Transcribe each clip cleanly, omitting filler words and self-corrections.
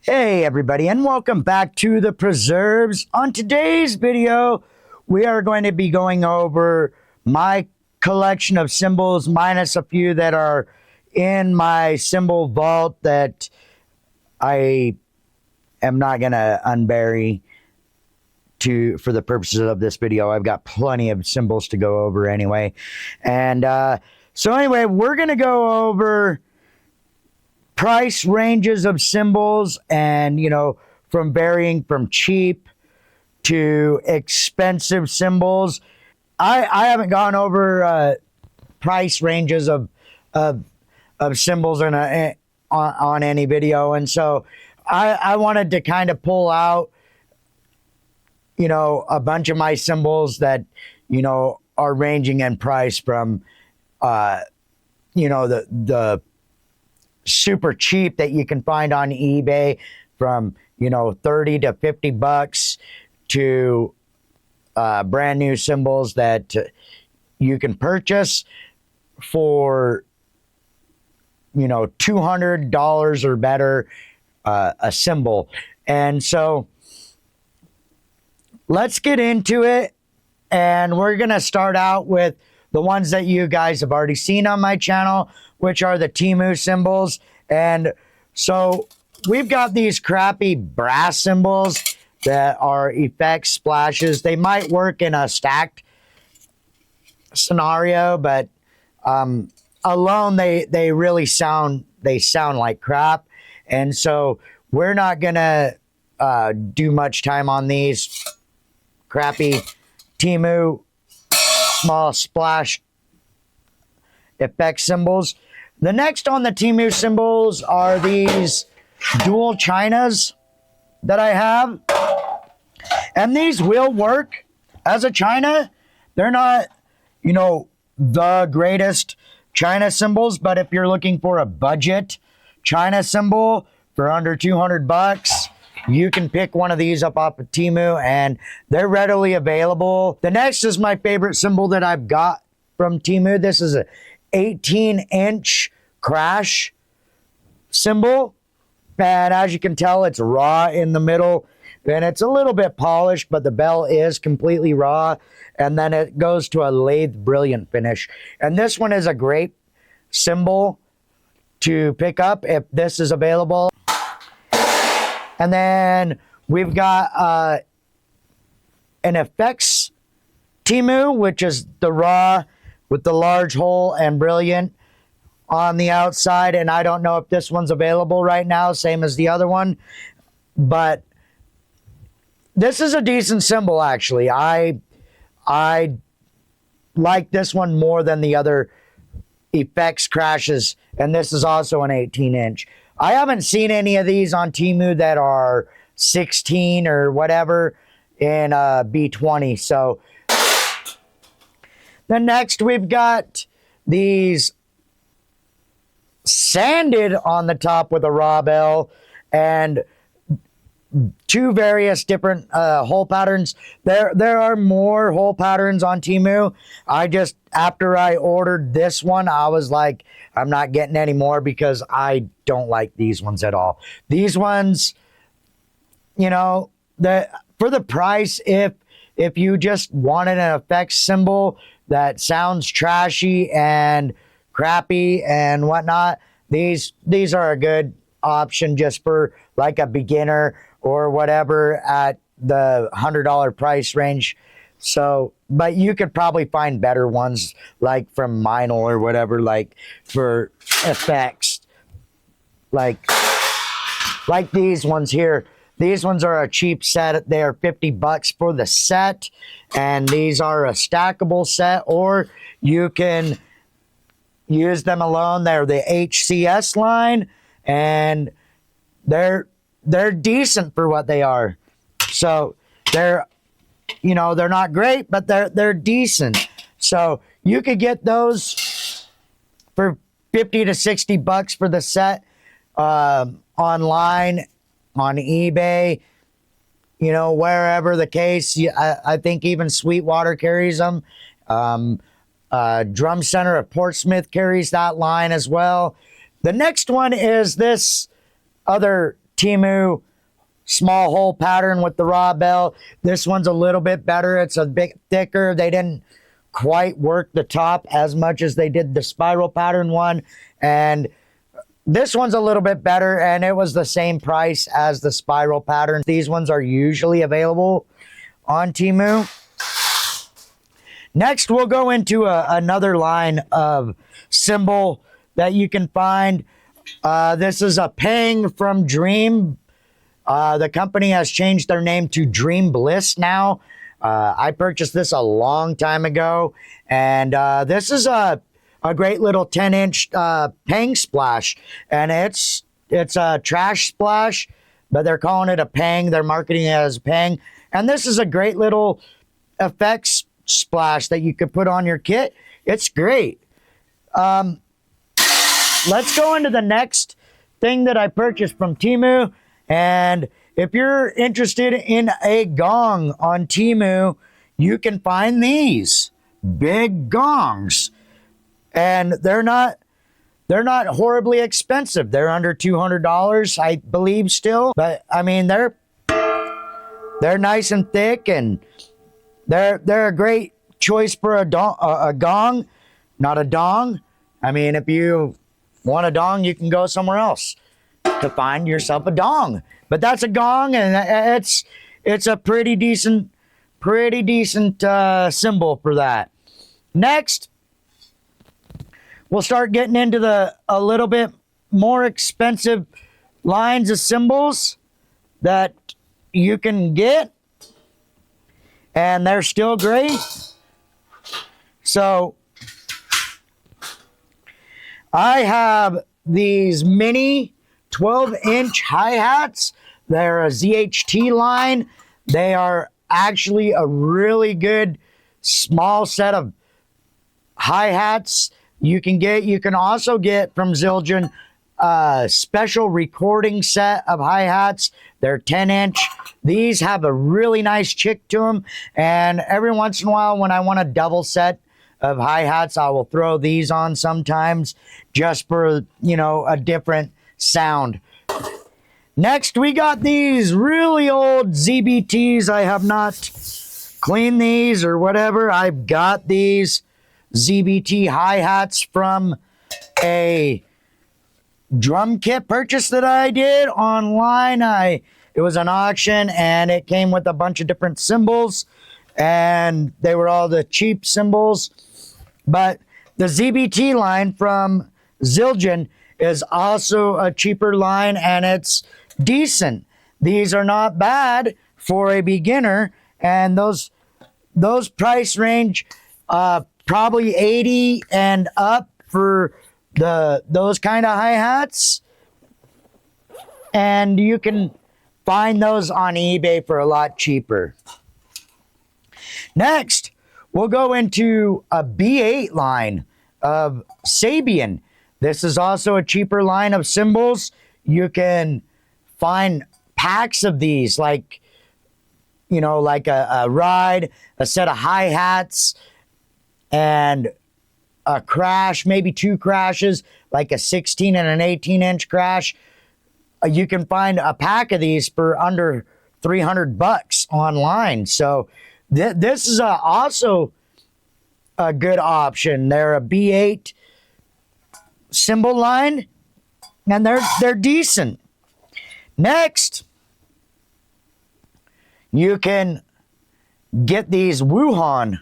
Hey everybody, and welcome back to the Preserves. On today's video, we are going to be going over my collection of cymbals minus a few that are in my cymbal vault that I am not going to unbury for the purposes of this video. I've got plenty of cymbals to go over anyway. And so anyway, we're going to go over price ranges of cymbals, and from varying from cheap to expensive cymbals. I haven't gone over price ranges of cymbals on any video, and so I wanted to kind of pull out a bunch of my cymbals that are ranging in price from the super cheap that you can find on eBay from 30 to 50 bucks to brand new cymbals that you can purchase for $200 or better a cymbal. And so let's get into it, and we're gonna start out with the ones that you guys have already seen on my channel, which are the Temu cymbals. And so we've got these crappy brass cymbals that are effects splashes. They might work in a stacked scenario, but alone they really sound like crap. And so we're not gonna do much time on these crappy Temu small splash effect cymbals. The next on the Temu cymbals are these dual chinas that I have. And these will work as a china. They're not, the greatest china cymbals, but if you're looking for a budget china cymbal for under 200 bucks, you can pick one of these up off of Temu, and they're readily available. The next is my favorite cymbal that I've got from Temu. This is a 18-inch crash cymbal, and as you can tell, it's raw in the middle, and it's a little bit polished, but the bell is completely raw, and then it goes to a lathe brilliant finish. And this one is a great cymbal to pick up if this is available. And then we've got an effects Temu, which is the raw with the large hole and brilliant on the outside. And I don't know if this one's available right now, same as the other one. But this is a decent cymbal, actually. I like this one more than the other effects crashes. And this is also an 18-inch. I haven't seen any of these on Temu that are 16 or whatever in B20. So then next we've got these sanded on the top with a raw bell and two various different hole patterns. There are more hole patterns on Temu. After I ordered this one, I was like, I'm not getting any more because I don't like these ones at all. These ones, for the price, if you just wanted an effects cymbal that sounds trashy and crappy and whatnot, these are a good option just for like a beginner or whatever at the $100 price range. So, but you could probably find better ones like from Meinl or whatever, like for effects, like these ones here. These ones are a cheap set. They are 50 bucks for the set, and these are a stackable set, or you can use them alone. They're the HCS line, and they're decent for what they are. So they're not great, but they're decent. So you could get those for 50 to 60 bucks for the set online, on eBay, wherever the case. I think even Sweetwater carries them. Drum Center of Portsmouth carries that line as well. The next one is this other Temu small hole pattern with the raw bell. This one's a little bit better. It's a bit thicker. They didn't quite work the top as much as they did the spiral pattern one. And this one's a little bit better, and it was the same price as the spiral pattern. These ones are usually available on Temu. Next, we'll go into another line of cymbal that you can find. This is a Pang from Dream. The company has changed their name to Dream Bliss now. I purchased this a long time ago, and this is a great little 10-inch Pang splash, and it's a trash splash, but they're calling it a Pang. They're marketing it as a Pang, and this is a great little effects splash that you could put on your kit. It's great. Let's go into the next thing that I purchased from Temu. And if you're interested in a gong on Temu, you can find these big gongs. And they're not horribly expensive. They're under $200, I believe, still. But I mean, they're nice and thick, and they're a great choice for a gong, not a dong. I mean, if you want a dong, you can go somewhere else to find yourself a dong. But that's a gong, and it's a pretty decent cymbal for that. Next, we'll start getting into a little bit more expensive lines of cymbals that you can get, and they're still great. So I have these mini 12-inch hi-hats. They're a ZHT line. They are actually a really good small set of hi-hats you can get. You can also get from Zildjian a special recording set of hi-hats. They're 10-inch. These have a really nice chick to them, and every once in a while when I want a double set of hi-hats, I will throw these on sometimes just for, a different sound. Next, we got these really old ZBTs. I have not cleaned these or whatever. I've got these ZBT hi-hats from a drum kit purchase that I did online. It was an auction, and it came with a bunch of different cymbals, and they were all the cheap cymbals. But the ZBT line from Zildjian is also a cheaper line, and it's decent. These are not bad for a beginner, and those price range probably 80 and up for those kind of hi-hats, and you can find those on eBay for a lot cheaper. Next, we'll go into a B8 line of Sabian. This is also a cheaper line of cymbals. You can find packs of these, like a ride, a set of hi-hats, and a crash, maybe two crashes, like a 16 and an 18-inch crash. You can find a pack of these for under $300 online. So this is also a good option. They're a B8 cymbal line, and they're decent. Next, you can get these Wuhan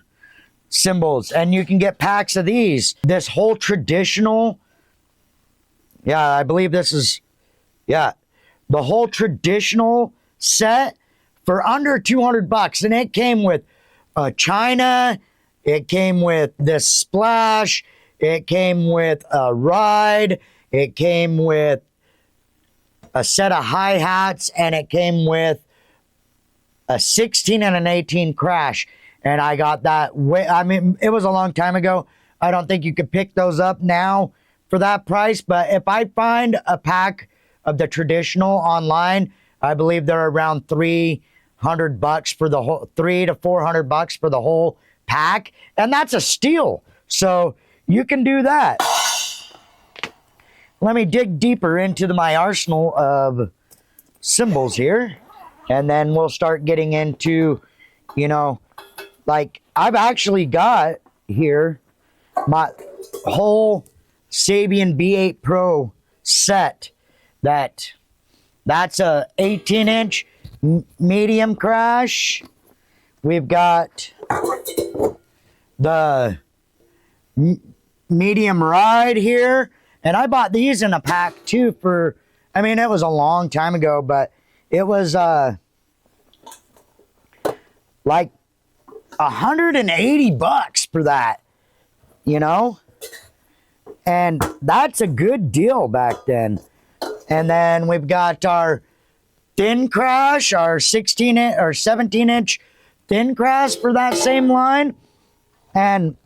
cymbals, and you can get packs of these. This whole traditional, I believe this is, the whole traditional set for under $200, and it came with a China, it came with this splash, it came with a ride, it came with a set of hi-hats, and it came with a 16 and an 18 crash. And I got that it was a long time ago. I don't think you could pick those up now for that price. But if I find a pack of the traditional online, I believe they're around $300 for the whole, $300 to $400 for the whole pack. And that's a steal. So you can do that. Let me dig deeper into my arsenal of cymbals here. And then we'll start getting into, you know, like I've actually got here my whole Sabian B8 Pro set. That's a 18-inch medium crash. We've got the medium ride here. And I bought these in a pack too for, I mean, it was a long time ago, but it was like $180 for that, you know? And that's a good deal back then. And then we've got our thin crash, our 16-inch or 17-inch thin crash for that same line. And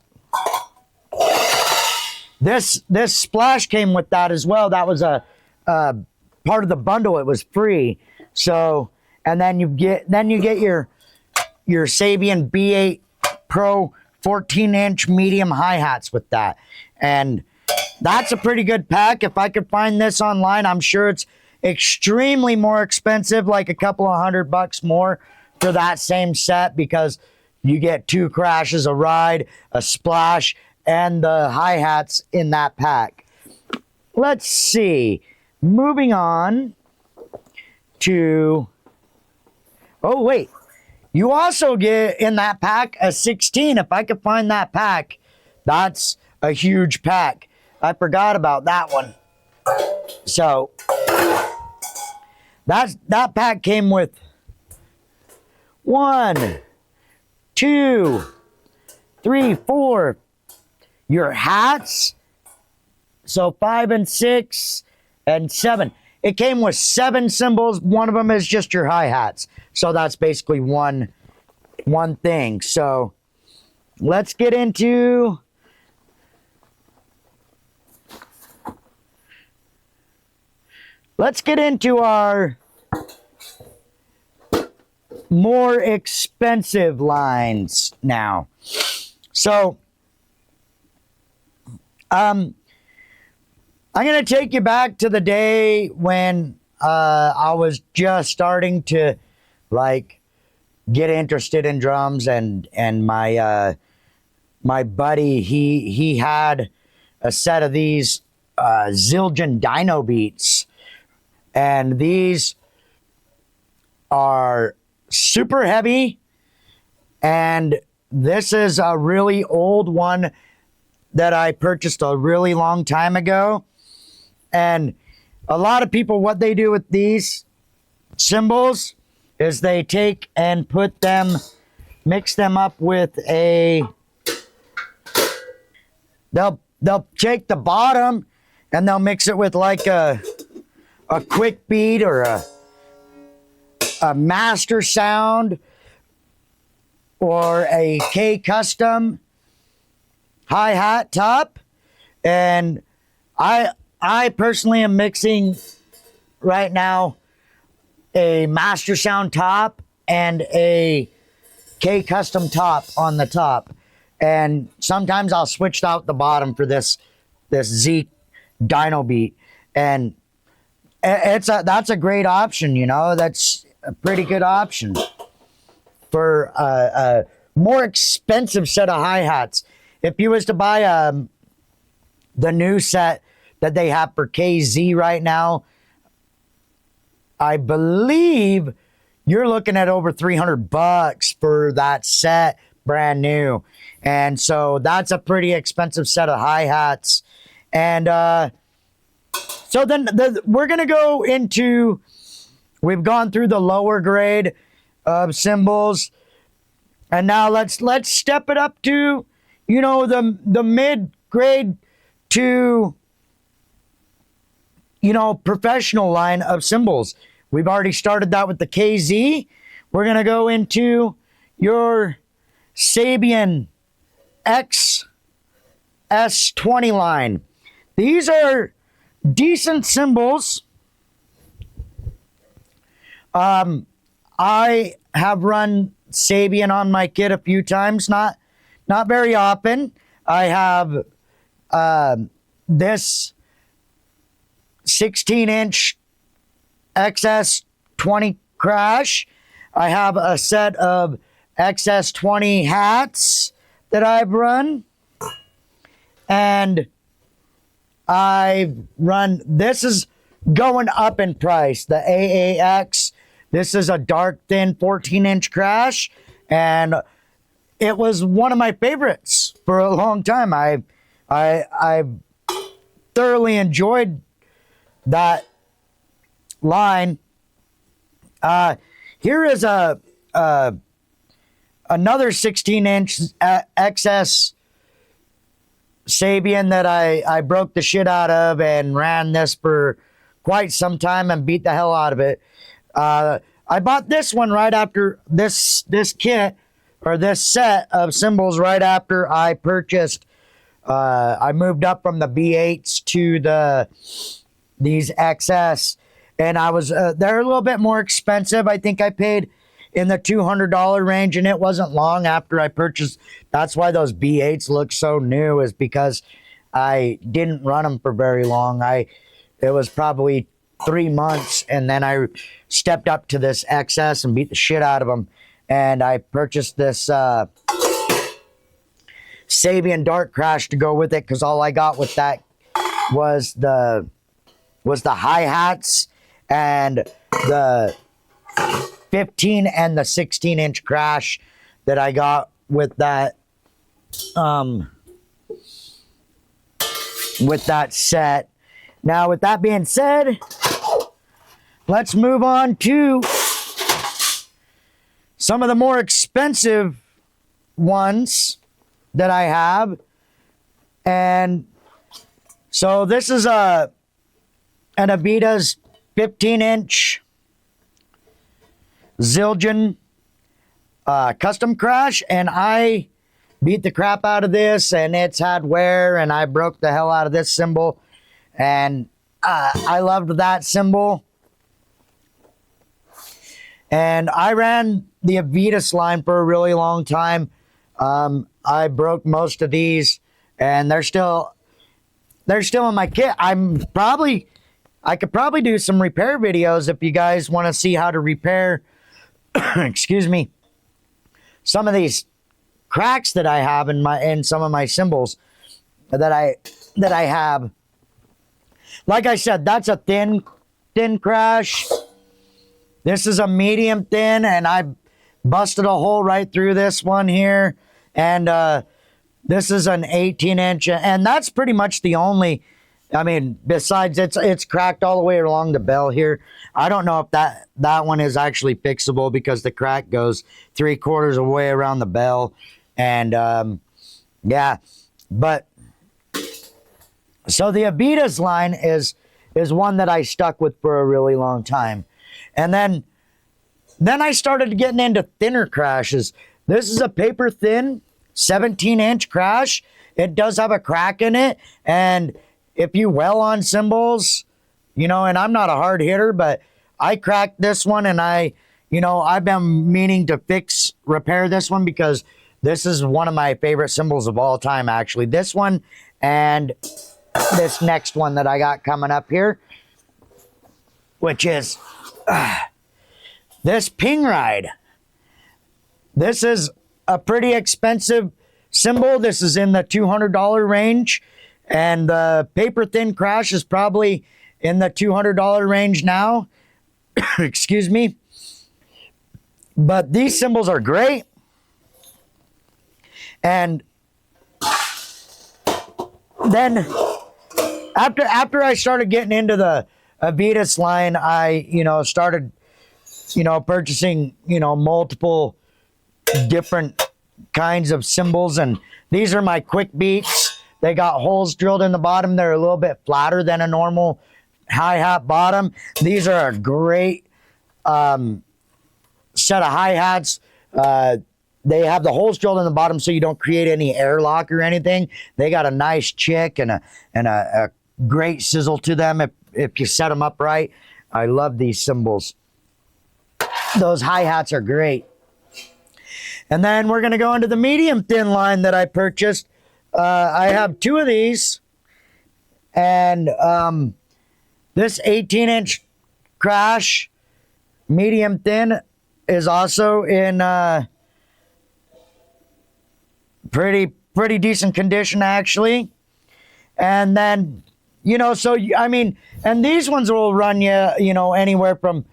this splash came with that as well. That was a part of the bundle. It was free. So, and then you get your Sabian B8 Pro 14-inch medium hi-hats with that. And that's a pretty good pack. If I could find this online, I'm sure it's extremely more expensive, like a couple of $100 more for that same set, because you get 2 crashes, a ride, a splash, and the hi-hats in that pack. Let's see. Moving on to... Oh, wait. You also get in that pack a 16. If I could find that pack, that's a huge pack. I forgot about that one. So, that pack came with 1, 2, 3, 4... your hats, so 5 and 6 and 7. It came with 7 cymbals. One of them is just your hi-hats. So that's basically one thing. So let's get into our more expensive lines now. So I'm going to take you back to the day when I was just starting to like get interested in drums, and my buddy, he had a set of these Zildjian Dino Beats, and these are super heavy, and this is a really old one that I purchased a really long time ago. And a lot of people, what they do with these cymbals is they take and mix them up with they'll take the bottom and they'll mix it with like a quick beat or a master sound or a K custom hi-hat top. And I personally am mixing right now a master sound top and a K custom top on the top, and sometimes I'll switch out the bottom for this Z Dino Beat, and that's a great option. You know, that's a pretty good option for a more expensive set of hi-hats. If you was to buy the new set that they have for KZ right now, I believe you're looking at over $300 for that set, brand new. And so that's a pretty expensive set of hi-hats. And so then we're going to go into, we've gone through the lower grade of cymbals. And now let's step it up to, you know, the mid grade to, you know, professional line of cymbals. We've already started that with the KZ. We're going to go into your Sabian XS20 line. These are decent cymbals. I have run Sabian on my kit a few times, not very often. I have this 16-inch XS 20 crash. I have a set of XS20 hats that I've run. And I've run, this is going up in price, the AAX. This is a dark, thin 14-inch crash. And it was one of my favorites for a long time. I thoroughly enjoyed that line. Here is another 16-inch XS Sabian that I broke the shit out of and ran this for quite some time and beat the hell out of it. I bought this one right after this kit, or this set of cymbals, right after I purchased. I moved up from the B8s to these XS, and I was they're a little bit more expensive. I think I paid in the $200 range, and it wasn't long after I purchased. That's why those B8s look so new, is because I didn't run them for very long. It was probably 3 months, and then I stepped up to this XS and beat the shit out of them. And I purchased this Sabian Dark Crash to go with it, because all I got with that was the hi-hats and the 15 and the 16-inch crash that I got with that set. Now, with that being said, let's move on to some of the more expensive ones that I have. And so this is an Abita's 15-inch Zildjian custom crash, and I beat the crap out of this, and it's had wear, and I broke the hell out of this cymbal, and I loved that cymbal. And I ran the Avitas line for a really long time. I broke most of these, and they're still in my kit. I could probably do some repair videos if you guys want to see how to repair excuse me, some of these cracks that I have in some of my cymbals that I have. Like I said, that's a thin crash. This is a medium thin, and I busted a hole right through this one here. And this is an 18-inch, and that's pretty much the only. I mean, besides it's cracked all the way along the bell here. I don't know if that one is actually fixable, because the crack goes 3/4 of the way around the bell. And yeah, but so the Avitas line is one that I stuck with for a really long time. And then I started getting into thinner crashes. This is a paper thin 17-inch crash. It does have a crack in it, and if you well on cymbals, and I'm not a hard hitter, but I cracked this one, and I've been meaning to repair this one, because this is one of my favorite cymbals of all time, actually. This one and this next one that I got coming up here, which is this Ping Ride. This is a pretty expensive cymbal. This is in the $200 range. And the paper thin crash is probably in the $200 range now. Excuse me. But these cymbals are great. And then after I started getting into the Avitas line, I started purchasing multiple different kinds of cymbals, and these are my quick beats. They got holes drilled in the bottom. They're a little bit flatter than a normal hi-hat bottom. These are a great set of hi-hats. They have the holes drilled in the bottom so you don't create any airlock or anything. They got a nice chick and a great sizzle to them if you set them up right. I love these cymbals. Those hi-hats are great. And then we're going to go into the medium thin line that I purchased. I have two of these, and this 18-inch crash medium thin is also in pretty decent condition, actually. And then, you know, so I mean, and these ones will run you, you know, anywhere from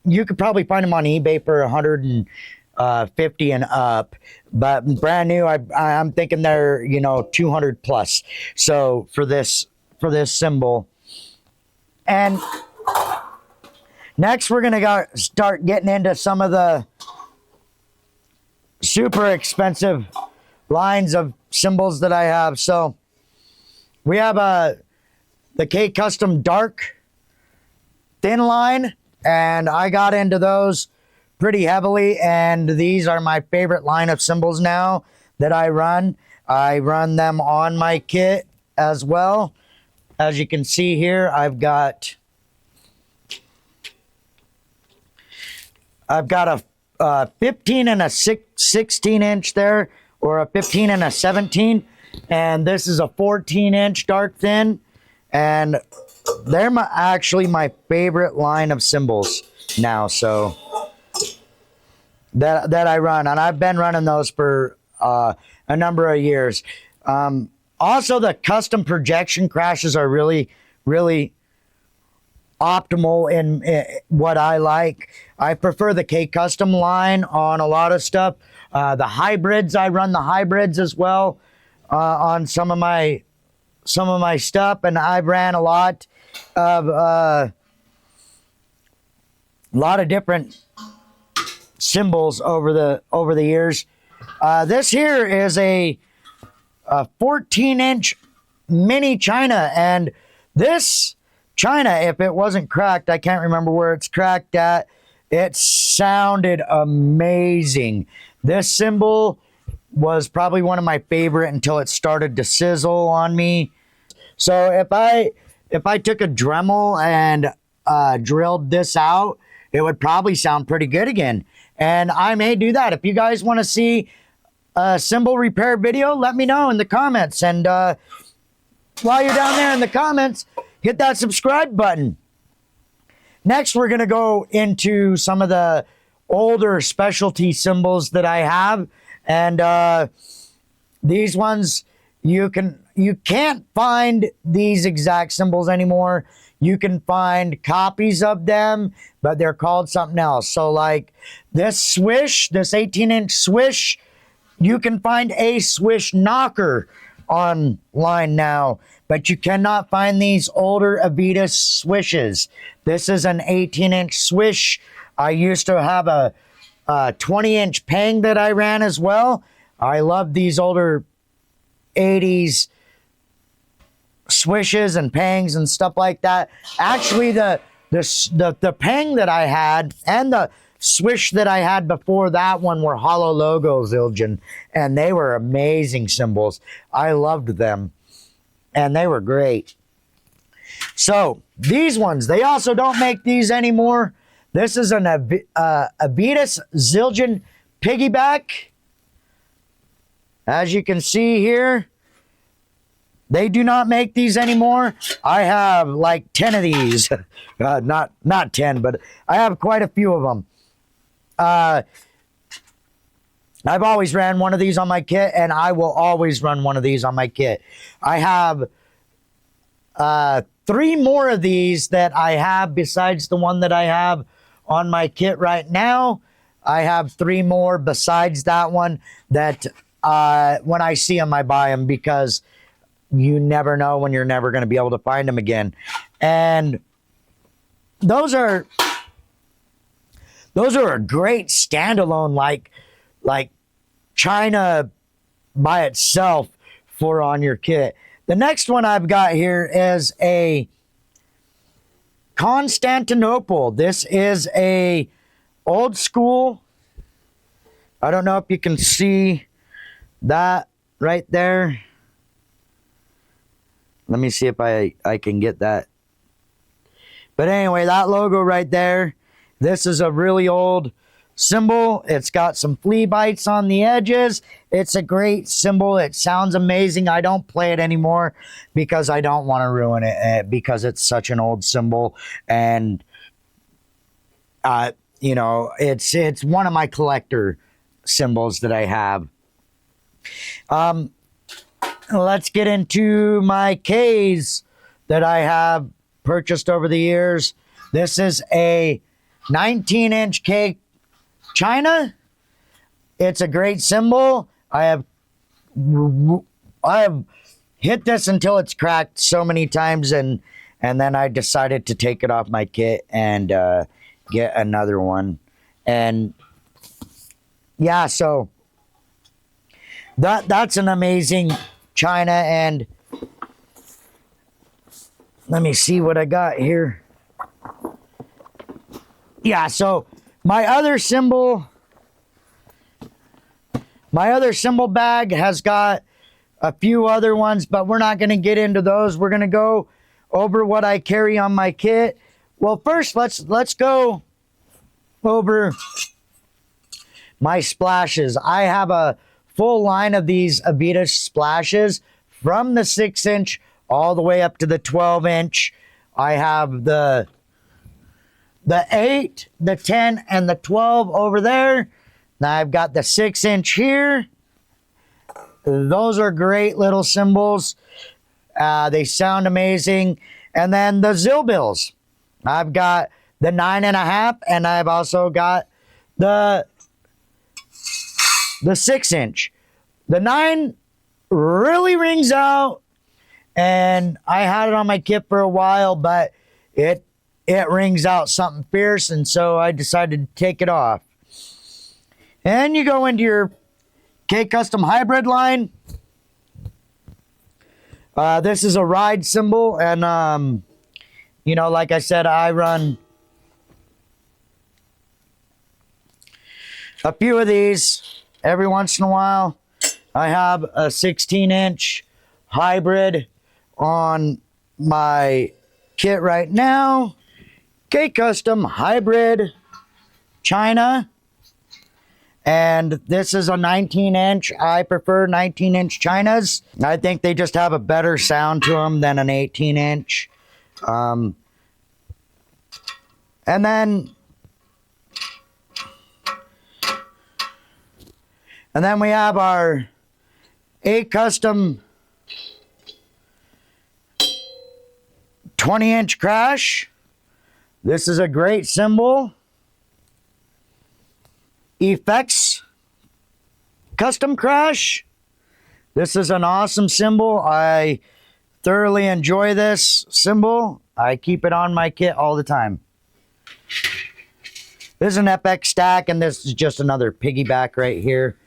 you could probably find them on eBay for 150 and up, but brand new, I'm thinking they're, you know, 200 plus. So for this cymbal. And next we're gonna start getting into some of the super expensive lines of cymbals that I have. So we have the K Custom Dark thin line, and I got into those pretty heavily, and these are my favorite line of cymbals now that I run. I run them on my kit as well. As you can see here, I've got a 15 and a 16 inch there, or a 15 and a 17, and this is a 14-inch dark thin, and they're actually my favorite line of cymbals now. So that I run, and I've been running those for a number of years. Also, the custom projection crashes are really optimal in what I like. I prefer the K Custom line on a lot of stuff. The hybrids, I run the hybrids as well on some of my stuff, and I've ran a lot of different cymbals over the years. This here is a 14-inch mini China, and this China, if it wasn't cracked, I can't remember where it's cracked at, it sounded amazing. This cymbal was probably one of my favorite until it started to sizzle on me. So if I took a Dremel and drilled this out, it would probably sound pretty good again. And I may do that. If you guys want to see a cymbal repair video, let me know in the comments. And while you're down there in the comments, hit that subscribe button. Next, we're going to go into some of the older specialty cymbals that I have. And these ones, you can't find these exact cymbals anymore. You can find copies of them, but they're called something else. So like this swish, this 18-inch swish, you can find a swish knocker online now, but you cannot find these older Avitas swishes. This is an 18-inch swish. I used to have a 20-inch Pang that I ran as well. I love these older 80s swishes and Pangs and stuff like that. Actually, the Pang that I had and the swish that I had before that one were hollow logo Zildjian, and they were amazing cymbals. I loved them, and they were great. So these ones, they also don't make these anymore. This is an Avitas Zildjian piggyback. As you can see here, they do not make these anymore. I have like 10 of these. Not 10, but I have quite a few of them. I've always ran one of these on my kit, and I will always run one of these on my kit. I have 3 more of these that I have besides the one that I have on my kit right now. I have 3 more besides that one that when I see them, I buy them, because you never know when you're never going to be able to find them again. And those are a great standalone, like China by itself for on your kit. The next one I've got here is a Constantinople. This is a old school. I don't know if you can see that right there. Let me see if I can get that. But anyway, that logo right there. This is a really old cymbal. It's got some flea bites on the edges. It's a great cymbal. It sounds amazing. I don't play it anymore because I don't want to ruin it, because it's such an old cymbal. And You know, it's one of my collector cymbals that I have. Let's get into my Ks that I have purchased over the years. This is a 19-inch K China. It's a great cymbal. I have hit this until it's cracked so many times, and then I decided to take it off my kit and get another one. And yeah, so that's an amazing China. And let me see what I got here. Yeah, so my other cymbal bag has got a few other ones, but we're not going to get into those. We're going to go over what I carry on my kit. Well, first, let's go over my splashes. I have a full line of these Avita splashes from the 6-inch all the way up to the 12-inch. I have the 8, the 10, and the 12 over there. Now I've got the 6-inch here. Those are great little cymbals. They sound amazing. And then the cymbals. I've got the 9.5, and I've also got the 6-inch. The 9 really rings out, and I had it on my kit for a while, but it rings out something fierce, and so I decided to take it off. And you go into your K-Custom Hybrid line. This is a ride cymbal, and you know, like I said, I run a few of these every once in a while. I have a 16-inch hybrid on my kit right now. K-Custom Hybrid China. And this is a 19-inch. I prefer 19-inch Chinas. I think they just have a better sound to them than an 18-inch. And then we have our K-Custom 20-inch crash. This is a great cymbal. Effects Custom Crash. This is an awesome cymbal. I thoroughly enjoy this cymbal. I keep it on my kit all the time. This is an FX stack, and this is just another piggyback right here.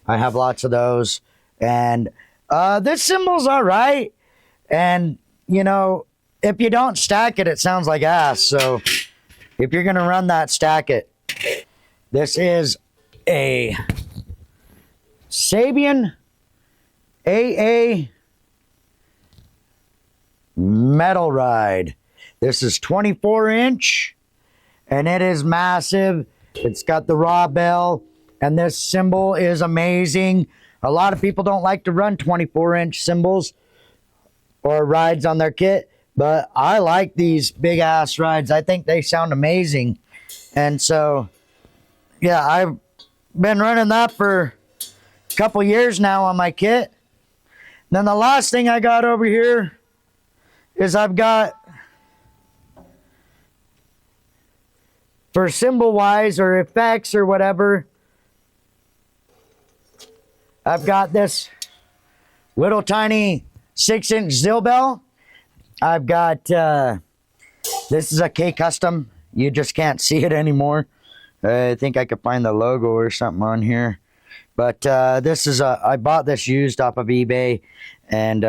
I have lots of those. And this cymbal's all right. And, you know, if you don't stack it, it sounds like ass. So if you're going to run that, stack it. This is a Sabian AA Metal Ride. This is 24-inch, and it is massive. It's got the raw bell, and this cymbal is amazing. A lot of people don't like to run 24-inch cymbals or rides on their kit, but I like these big-ass rides. I think they sound amazing. And so, yeah, I've been running that for a couple years now on my kit. Then the last thing I got over here is I've got, for cymbal wise or effects or whatever, I've got this little tiny 6-inch cymbal. I've got, this is a K-Custom. You just can't see it anymore. I think I could find the logo or something on here. But this is I bought this used off of eBay, and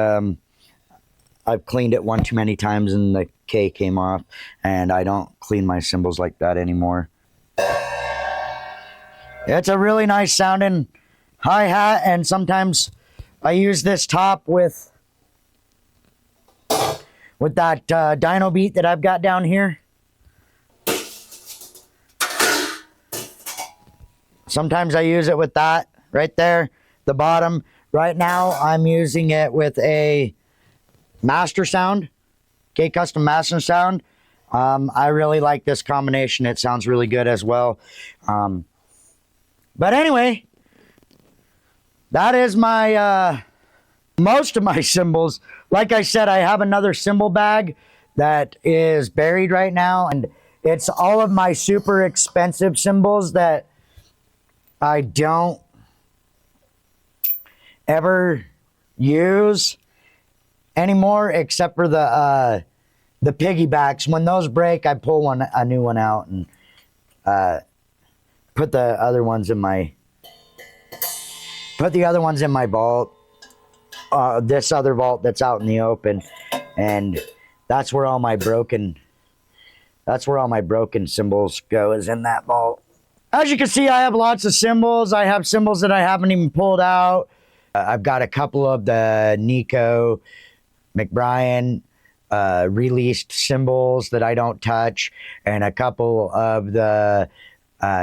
I've cleaned it one too many times and the K came off, and I don't clean my cymbals like that anymore. It's a really nice sounding hi-hat, and sometimes I use this top with that dyno beat that I've got down here. Sometimes I use it with that right there, the bottom. Right now, I'm using it with a Master Sound, K-Custom Master Sound. I really like this combination. It sounds really good as well. But anyway, that is my most of my cymbals. Like I said, I have another cymbal bag that is buried right now, and it's all of my super expensive cymbals that I don't ever use anymore, except for the piggybacks. When those break, I pull a new one out and put the other ones in my vault. This other vault that's out in the open, and that's where all my broken cymbals go, is in that vault. As you can see, I have lots of cymbals. I have cymbals that I haven't even pulled out. I've got a couple of the Nico McBrien released cymbals that I don't touch, and a couple of the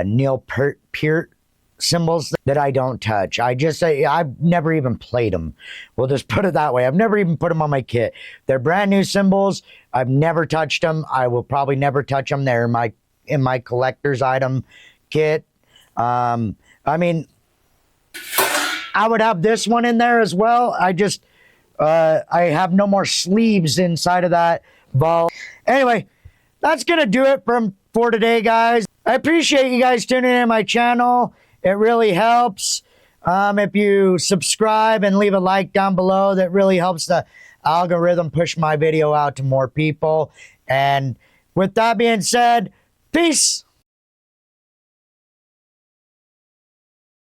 Neil Peart cymbals that I don't touch. I've never even played them. We'll just put it that way. I've never even put them on my kit. They're brand new cymbals. I've never touched them. I will probably never touch them. They're in my collector's item kit. I mean, I would have this one in there as well. I have no more sleeves inside of that vault. Anyway, that's gonna do it for today, guys. I appreciate you guys tuning in to my channel. It really helps. If you subscribe and leave a like down below, that really helps the algorithm push my video out to more people. And with that being said, peace.